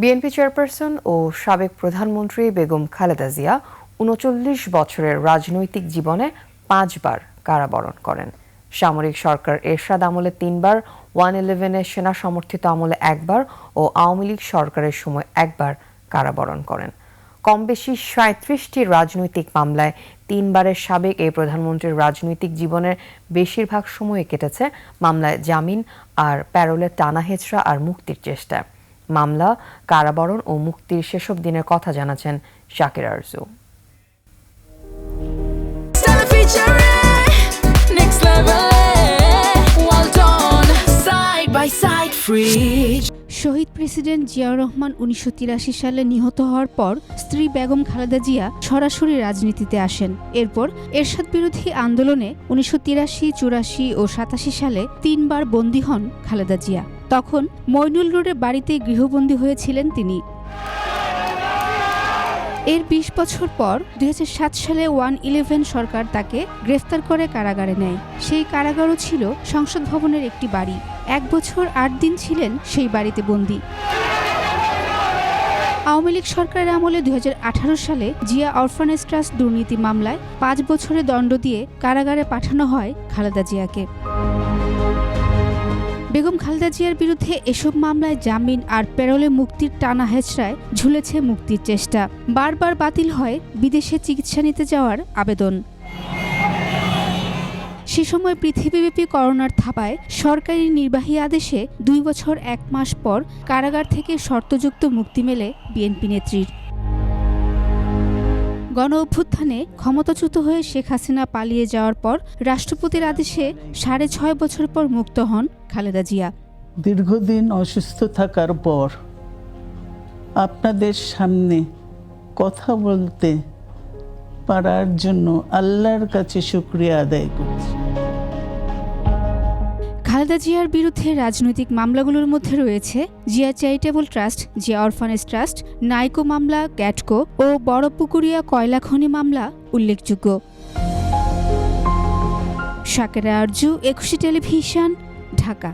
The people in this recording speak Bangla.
বিএনপি চেয়ারপারসন ও সাবেক প্রধানমন্ত্রী বেগম খালেদা জিয়া ৩৯ বছরের রাজনৈতিক জীবনে 5 বার কারাবরণ করেন। সামরিক সরকার এরশাদ আমলে 3 বার, 111-এ সেনা সমর্থিত আমলে 1 বার ও আওয়ামী লীগ সরকারের সময় 1 বার কারাবরণ করেন। কম বেশি 37টি রাজনৈতিক মামলায় 3 বারের সাবেক এই প্রধানমন্ত্রীর রাজনৈতিক জীবনের বেশিরভাগ সময় কেটেছে মামলায় জামিন আর প্যারোলের টানা হেচড়া আর মুক্তির চেষ্টায়। মামলা, কারাবরণ ও মুক্তির সেসব দিনের কথা জানাচ্ছেন শাকির আরজু। শহীদ প্রেসিডেন্ট জিয়াউর রহমান 1983 সালে নিহত হওয়ার পর স্ত্রী বেগম খালেদা জিয়া সরাসরি রাজনীতিতে আসেন। এরপর এরশাদ বিরোধী আন্দোলনে 1983, 84 ও 87 সালে 3 বার বন্দী হন খালেদা জিয়া। তখন মইনুল রোডের বাড়িতে গৃহবন্দী হয়েছিলেন তিনি। এর 20 বছর পর 2007 সালে 111 সরকার তাকে গ্রেফতার করে কারাগারে নেয়। সেই কারাগারও ছিল সংসদ ভবনের একটি বাড়ি। 1 বছর 8 দিন ছিলেন সেই বাড়িতে বন্দী। আওয়ামী লীগ সরকারের আমলে 2018 সালে জিয়া অরফানেজ ট্রাস্ট দুর্নীতি মামলায় 5 বছরের দণ্ড দিয়ে কারাগারে পাঠানো হয় খালেদা জিয়াকে। বেগম খালেদা জিয়ার বিরুদ্ধে এসব মামলায় জামিন আর প্যারোলে মুক্তির টানা হেচড়ায় ঝুলেছে মুক্তির চেষ্টা। বারবার বাতিল হয় বিদেশে চিকিৎসা নিতে যাওয়ার আবেদন। সে সময় পৃথিবীব্যাপী করোনার থাবায় সরকারি নির্বাহী আদেশে 2 বছর 1 মাস পর কারাগার থেকে শর্তযুক্ত মুক্তি মেলে বিএনপি নেত্রীর। গণ অভ্যুত্থানে ক্ষমতাচ্যুত হয়ে শেখ হাসিনা পালিয়ে যাওয়ার পর রাষ্ট্রপতির আদেশে 6.5 বছর পর মুক্ত হন খালেদা জিয়া। দীর্ঘদিন অসুস্থ থাকার পর আপনাদের সামনে কথা বলতে পারার জন্য আল্লাহর কাছে শুকরিয়া আদায় করছি। খালেদা জিয়ার বিরুদ্ধে রাজনৈতিক মামলাগুলোর মধ্যে রয়েছে Zia charitable trust, Zia orphanage trust, Niko মামলা, গ্যাটকো ও বড়পুকুরিয়া কয়লা খনি মামলা উল্লেখযোগ্য। শাকির আরজু, 21 টেলিভিশন, ঢাকা।